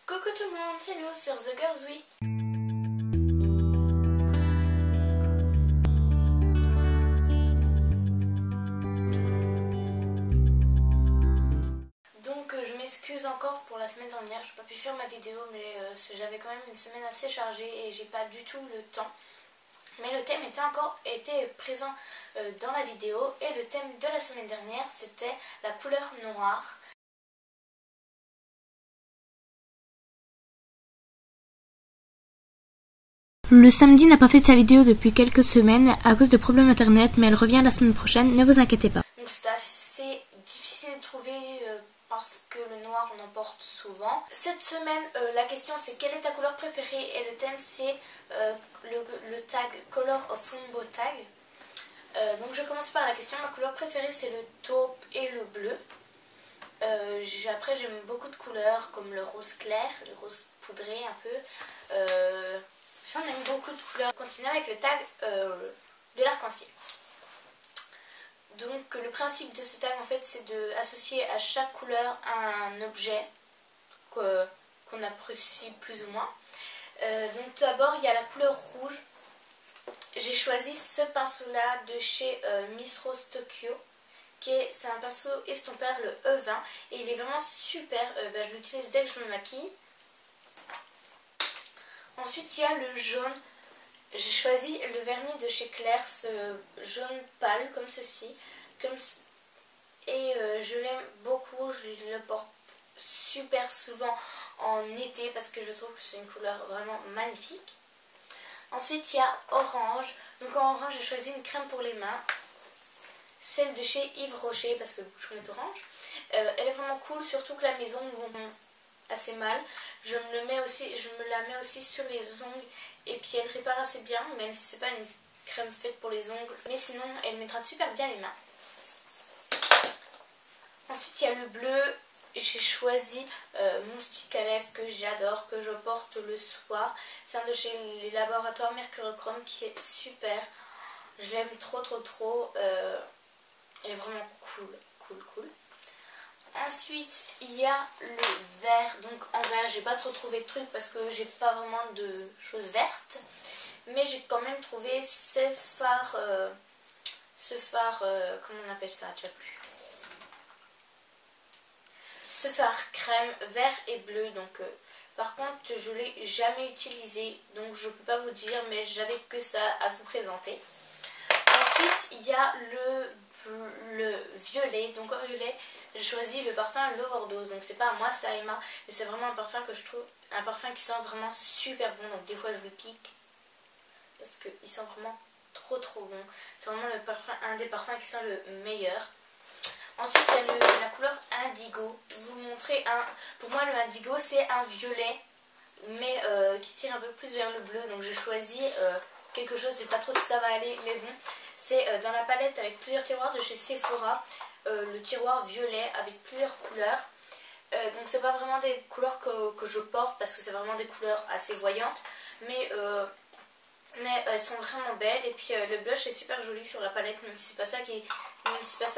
Coucou tout le monde, c'est Léo sur The Girls Week. Donc je m'excuse encore pour la semaine dernière, je n'ai pas pu faire ma vidéo mais j'avais quand même une semaine assez chargée et j'ai pas du tout le temps. Mais le thème était présent dans la vidéo et le thème de la semaine dernière c'était la couleur noire. Le samedi n'a pas fait sa vidéo depuis quelques semaines à cause de problèmes internet, mais elle revient la semaine prochaine, ne vous inquiétez pas. Donc c'est assez difficile de trouver parce que le noir on en porte souvent. Cette semaine la question c'est quelle est ta couleur préférée et le thème c'est le tag Color of Rainbow Tag. Donc je commence par la question, ma couleur préférée c'est le taupe et le bleu. Après j'aime beaucoup de couleurs comme le rose clair, le rose poudré un peu. J'en aime beaucoup de couleurs. On continue avec le tag de l'arc-en-ciel. Donc le principe de ce tag en fait c'est d'associer à chaque couleur un objet qu'on apprécie plus ou moins. Donc tout d'abord il y a la couleur rouge. J'ai choisi ce pinceau là de chez Miss Rose Tokyo. C'est un pinceau estompeur, le E20. Et il est vraiment super, je l'utilise dès que je me maquille. Ensuite il y a le jaune. J'ai choisi le vernis de chez Claire, ce jaune pâle comme ceci. Et je l'aime beaucoup, je le porte super souvent en été parce que je trouve que c'est une couleur vraiment magnifique. Ensuite il y a orange. Donc en orange j'ai choisi une crème pour les mains. Celle de chez Yves Rocher parce que le bouchon est orange. Elle est vraiment cool, surtout que la maison nous vend assez mal. Je me la mets aussi sur les ongles et puis elle répare assez bien, même si c'est pas une crème faite pour les ongles, mais sinon elle m'hydrate super bien les mains. Ensuite il y a le bleu. J'ai choisi mon stick à lèvres que j'adore, que je porte le soir. C'est un de chez les laboratoires Mercurochrome qui est super. Je l'aime trop. Elle est vraiment cool. Ensuite il y a le vert. Donc en vert j'ai pas trop trouvé de trucs parce que j'ai pas vraiment de choses vertes. Mais j'ai quand même trouvé ce fard, comment on appelle ça, je sais plus. Ce fard crème vert et bleu. Donc par contre je l'ai jamais utilisé donc je peux pas vous dire, mais j'avais que ça à vous présenter. Ensuite il y a le violet. Donc en violet j'ai choisi le parfum l'Overdose. Donc c'est pas à moi, c'est à Emma, mais c'est vraiment un parfum que je trouve, un parfum qui sent vraiment super bon. Donc des fois je le pique parce qu'il sent vraiment trop bon. C'est vraiment un des parfums qui sent le meilleur. Ensuite il y a la couleur indigo. Je vais vous montrer pour moi le indigo c'est un violet mais qui tire un peu plus vers le bleu. Donc j'ai choisi quelque chose, je sais pas trop si ça va aller, mais bon, c'est dans la palette avec plusieurs tiroirs de chez Sephora, le tiroir violet avec plusieurs couleurs. Donc c'est pas vraiment des couleurs que je porte parce que c'est vraiment des couleurs assez voyantes, mais elles sont vraiment belles. Et puis le blush est super joli sur la palette, même si c'est pas ça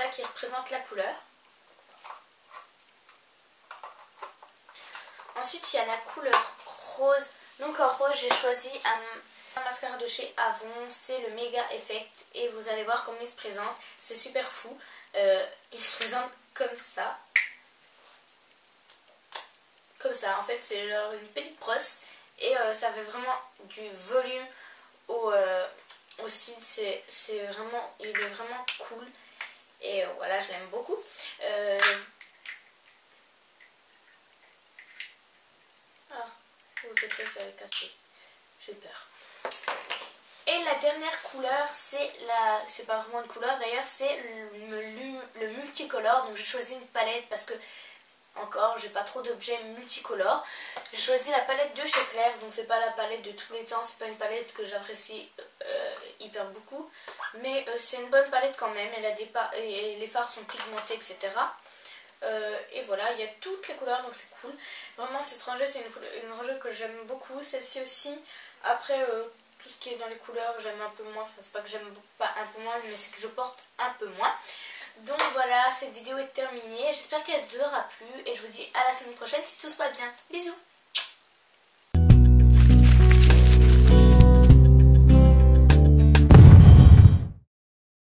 qui représente la couleur. Ensuite il y a la couleur rose. Donc en rose j'ai choisi un mascara de chez Avon, c'est le Mega Effect et vous allez voir comment il se présente, c'est super fou. Il se présente comme ça. En fait c'est genre une petite brosse et ça fait vraiment du volume au cils. Il est vraiment cool et voilà, je l'aime beaucoup. Peut-être que je l'avais cassé, j'ai peur. Et la dernière couleur, c'est pas vraiment une couleur d'ailleurs, c'est le multicolore. Donc j'ai choisi une palette parce que encore j'ai pas trop d'objets multicolores. J'ai choisi la palette de chez Claire, donc c'est pas la palette de tous les temps, c'est pas une palette que j'apprécie hyper beaucoup, mais c'est une bonne palette quand même. Et les fards sont pigmentés, etc. Et voilà, il y a toutes les couleurs, donc c'est cool. Vraiment cette rangée c'est une rangée que j'aime beaucoup. Celle-ci aussi. Après tout ce qui est dans les couleurs j'aime un peu moins. Enfin c'est pas que j'aime pas un peu moins, mais c'est que je porte un peu moins. Donc voilà, cette vidéo est terminée. J'espère qu'elle vous aura plu et je vous dis à la semaine prochaine si tout se passe bien. Bisous.